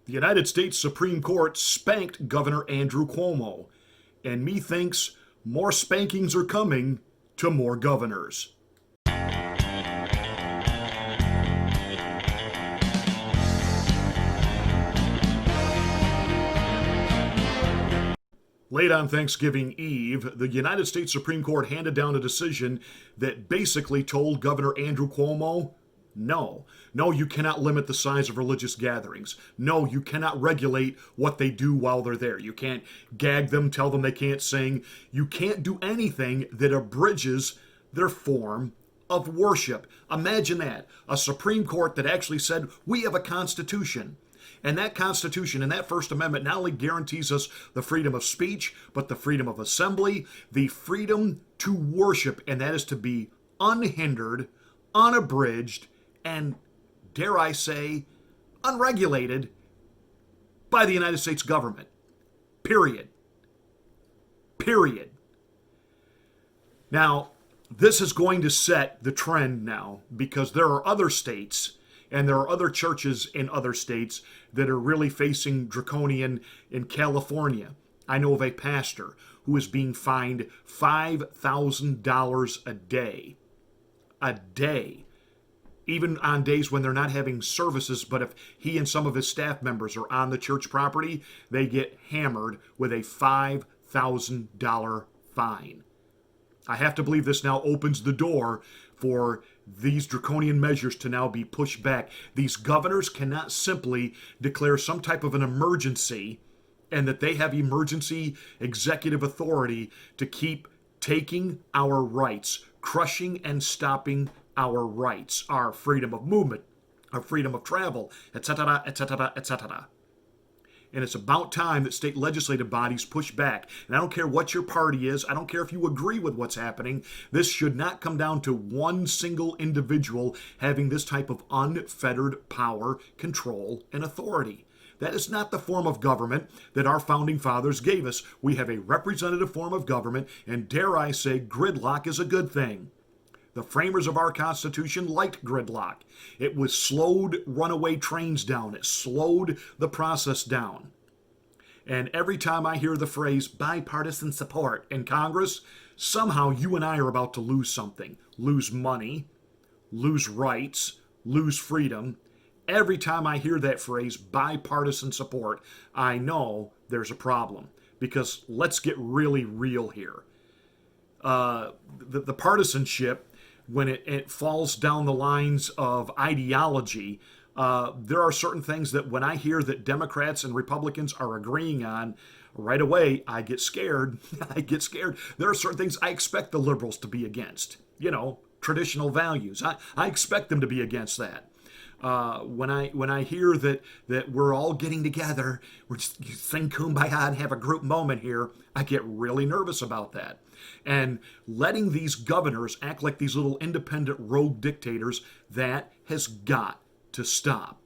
The United States Supreme Court spanked Governor Andrew Cuomo, and methinks more spankings are coming to more governors. Late on Thanksgiving Eve, the United States Supreme Court handed down a decision that basically told Governor Andrew Cuomo, no, you cannot limit the size of religious gatherings. No, you cannot regulate what they do while they're there. You can't gag them, tell them they can't sing. You can't do anything that abridges their form of worship. Imagine that. A Supreme Court that actually said, we have a Constitution. And that Constitution and that First Amendment not only guarantees us the freedom of speech, but the freedom of assembly, the freedom to worship, and that is to be unhindered, unabridged, and, dare I say, unregulated by the United States government. Period. Period. Now, this is going to set the trend now because there are other states and there are other churches in other states that are really facing draconian in California. I know of a pastor who is being fined $5,000 a day. A day. Even on days when they're not having services, but if he and some of his staff members are on the church property, they get hammered with a $5,000 fine. I have to believe this now opens the door for these draconian measures to now be pushed back. These governors cannot simply declare some type of an emergency and that they have emergency executive authority to keep taking our rights, crushing and stopping our rights, our freedom of movement, our freedom of travel, etc., etc., etc. And it's about time that state legislative bodies push back. And I don't care what your party is. I don't care if you agree with what's happening. This should not come down to one single individual having this type of unfettered power, control, and authority. That is not the form of government that our founding fathers gave us. We have a representative form of government, and dare I say, gridlock is a good thing. The framers of our Constitution liked gridlock. It was slowed runaway trains down. It slowed the process down. And every time I hear the phrase bipartisan support in Congress, somehow you and I are about to lose something. Lose money, lose rights, lose freedom. Every time I hear that phrase, bipartisan support, I know there's a problem. Because let's get really real here. The partisanship, when it falls down the lines of ideology, there are certain things that when I hear that Democrats and Republicans are agreeing on, right away I get scared. I get scared. There are certain things I expect the liberals to be against. You know, traditional values. I expect them to be against that. When I hear that we're all getting together, we're just sing kumbaya and have a group moment here, I get really nervous about that. And letting these governors act like these little independent rogue dictators, that has got to stop.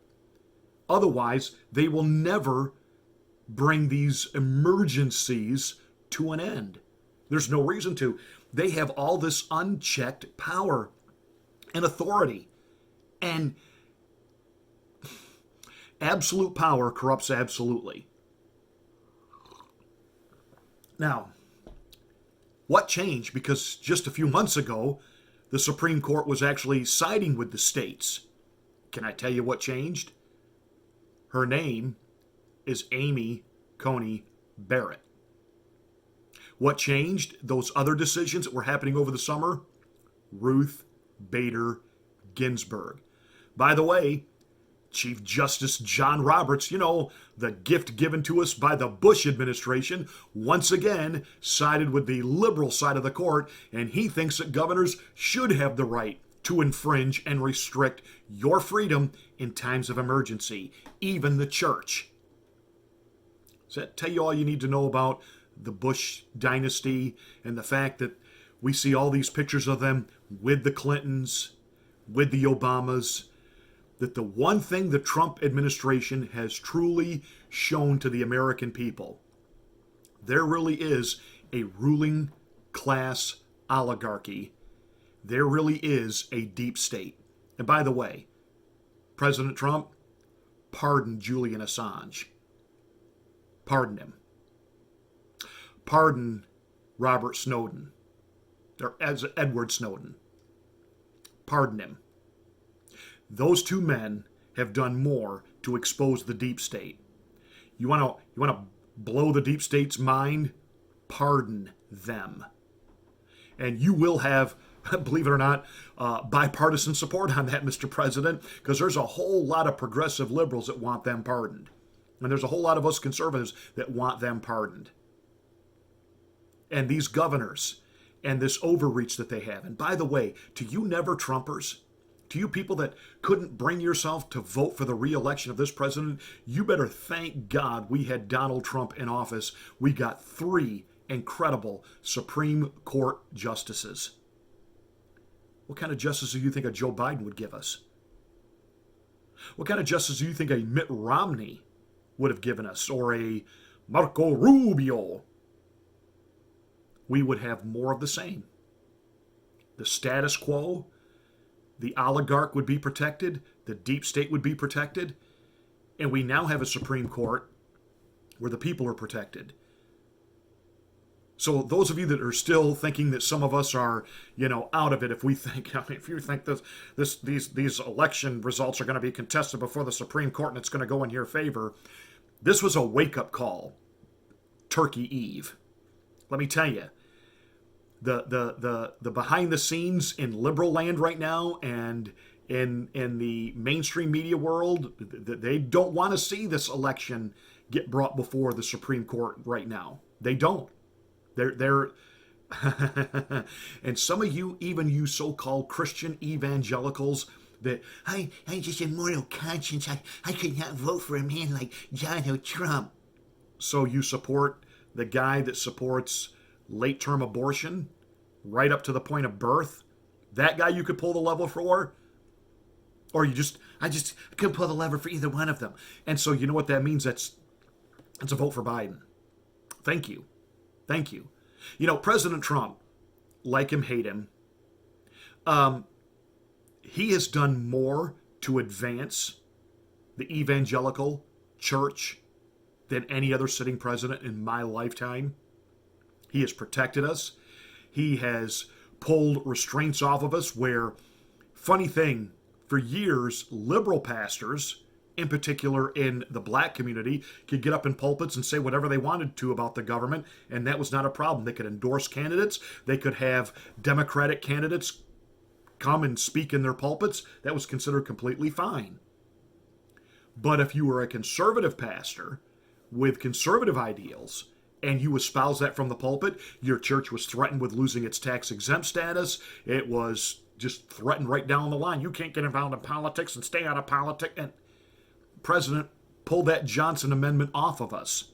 Otherwise, they will never bring these emergencies to an end. There's no reason to. They have all this unchecked power and authority. And absolute power corrupts absolutely. Now, what changed? Because just a few months ago, the Supreme Court was actually siding with the states. Can I tell you what changed? Her name is Amy Coney Barrett. What changed? Those other decisions that were happening over the summer? Ruth Bader Ginsburg. By the way, Chief Justice John Roberts, you know, the gift given to us by the Bush administration, once again sided with the liberal side of the court, and he thinks that governors should have the right to infringe and restrict your freedom in times of emergency, even the church. Does that tell you all you need to know about the Bush dynasty and the fact that we see all these pictures of them with the Clintons, with the Obamas, that the one thing the Trump administration has truly shown to the American people, there really is a ruling class oligarchy. There really is a deep state. And by the way, President Trump, pardon Julian Assange. Pardon him. Pardon Robert Snowden, or as Edward Snowden. Pardon him. Those two men have done more to expose the deep state. You want to blow the deep state's mind? Pardon them. And you will have, believe it or not, bipartisan support on that, Mr. President, because there's a whole lot of progressive liberals that want them pardoned. And there's a whole lot of us conservatives that want them pardoned. And these governors and this overreach that they have. And by the way, to you never Trumpers, to you people that couldn't bring yourself to vote for the re-election of this president, you better thank God we had Donald Trump in office. We got 3 incredible Supreme Court justices. What kind of justice do you think a Joe Biden would give us? What kind of justice do you think a Mitt Romney would have given us, or a Marco Rubio? We would have more of the same. The status quo, the oligarch would be protected, the deep state would be protected, and we now have a Supreme Court where the people are protected. So those of you that are still thinking that some of us are, out of it, if you think these election results are going to be contested before the Supreme Court and it's going to go in your favor, this was a wake-up call. Turkey Eve. Let me tell you, the behind the scenes in liberal land right now and in the mainstream media world, they don't want to see this election get brought before the Supreme Court right now. They don't. They're and some of you, even you so-called Christian evangelicals, that I just a moral conscience. I could not vote for a man like Donald Trump. So you support the guy that supports late-term abortion right up to the point of birth? That guy you could pull the lever for? Or I just couldn't pull the lever for either one of them. And so you know what that means? It's a vote for Biden. Thank you. Thank you. President Trump, like him, hate him, he has done more to advance the evangelical church than any other sitting president in my lifetime. He has protected us. He has pulled restraints off of us where, funny thing, for years, liberal pastors, in particular in the black community, could get up in pulpits and say whatever they wanted to about the government, and that was not a problem. They could endorse candidates. They could have Democratic candidates come and speak in their pulpits. That was considered completely fine. But if you were a conservative pastor with conservative ideals, and you espouse that from the pulpit, your church was threatened with losing its tax-exempt status. It was just threatened right down the line. You can't get involved in politics and stay out of politics. And the president pulled that Johnson Amendment off of us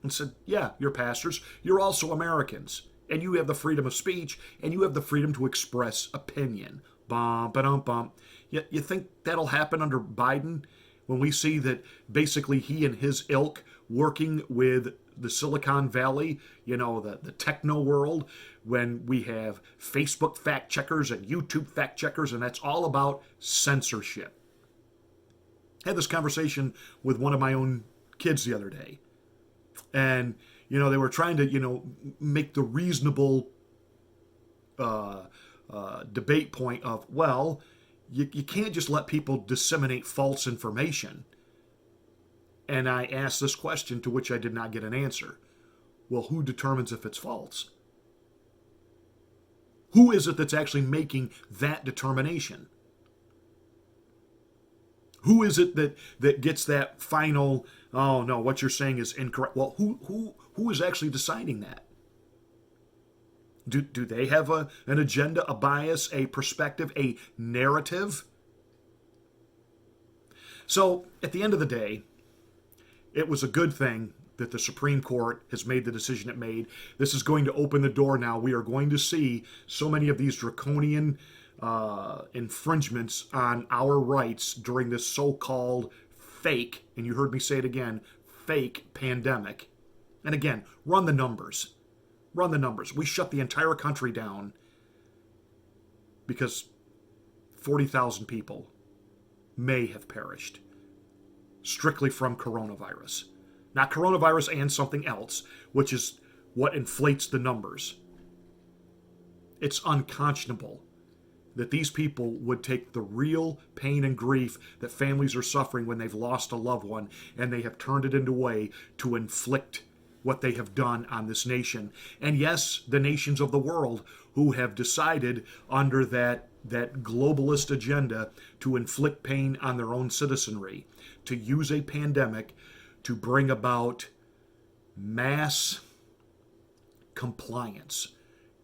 and said, yeah, you're pastors. You're also Americans. And you have the freedom of speech, and you have the freedom to express opinion. Bum, ba-dum, bum. You think that'll happen under Biden when we see that basically he and his ilk working with the Silicon Valley, the techno world, when we have Facebook fact checkers and YouTube fact checkers, and that's all about censorship. I had this conversation with one of my own kids the other day, and they were trying to make the reasonable debate point of, well, you can't just let people disseminate false information. And I asked this question to which I did not get an answer. Well, who determines if it's false? Who is it that's actually making that determination? Who is it that gets that final, oh no, what you're saying is incorrect? Well, who is actually deciding that? Do they have an agenda, a bias, a perspective, a narrative? So at the end of the day, it was a good thing that the Supreme Court has made the decision it made. This is going to open the door now. We are going to see so many of these draconian infringements on our rights during this so-called fake, and you heard me say it again, fake pandemic. And again, run the numbers. Run the numbers. We shut the entire country down because 40,000 people may have perished. strictly from coronavirus. Not coronavirus and something else, which is what inflates the numbers. It's unconscionable that these people would take the real pain and grief that families are suffering when they've lost a loved one, and they have turned it into a way to inflict what they have done on this nation. And yes, the nations of the world who have decided under that globalist agenda to inflict pain on their own citizenry, to use a pandemic to bring about mass compliance.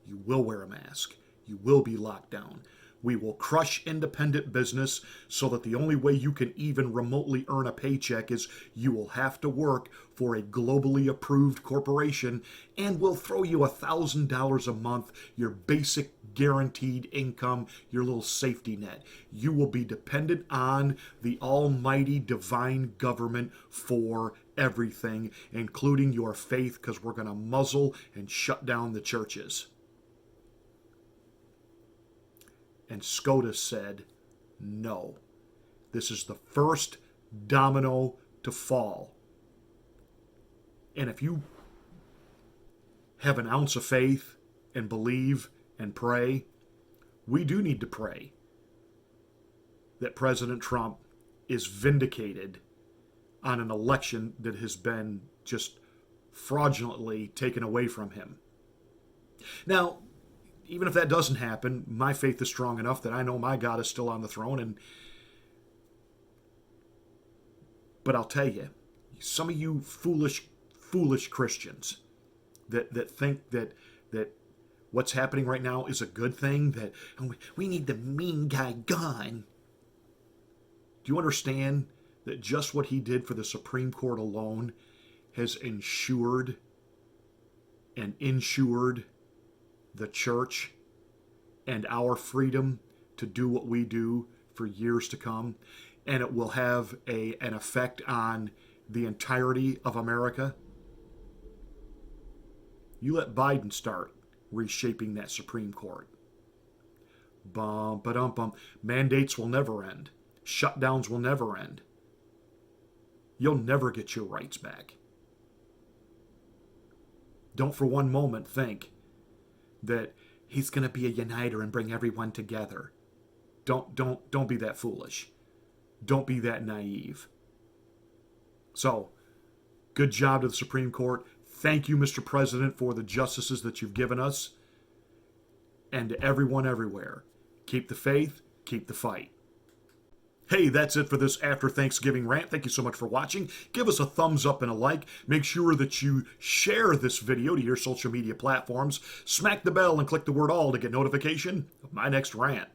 You will wear a mask. You will be locked down. We will crush independent business so that the only way you can even remotely earn a paycheck is you will have to work for a globally approved corporation, and we'll throw you $1,000 a month, your basic guaranteed income, your little safety net. You will be dependent on the almighty divine government for everything, including your faith, because we're going to muzzle and shut down the churches. And SCOTUS said, no. This is the first domino to fall. And if you have an ounce of faith and believe and pray, we do need to pray that President Trump is vindicated on an election that has been just fraudulently taken away from him. Now, even if that doesn't happen, my faith is strong enough that I know my God is still on the throne. But I'll tell you, some of you foolish Christians that think that what's happening right now is a good thing, that we need the mean guy gone. Do you understand that just what he did for the Supreme Court alone has ensured and insured the church and our freedom to do what we do for years to come, and it will have an effect on the entirety of America? You let Biden start reshaping that Supreme Court. Bum. Mandates will never end. Shutdowns will never end. You'll never get your rights back. Don't for one moment think that he's going to be a uniter and bring everyone together. Don't be that foolish. Don't be that naive. So, good job to the Supreme Court. Thank you, Mr. President, for the justices that you've given us. And to everyone everywhere, keep the faith, keep the fight. Hey, that's it for this after Thanksgiving rant. Thank you so much for watching. Give us a thumbs up and a like. Make sure that you share this video to your social media platforms. Smack the bell and click the word all to get notification of my next rant.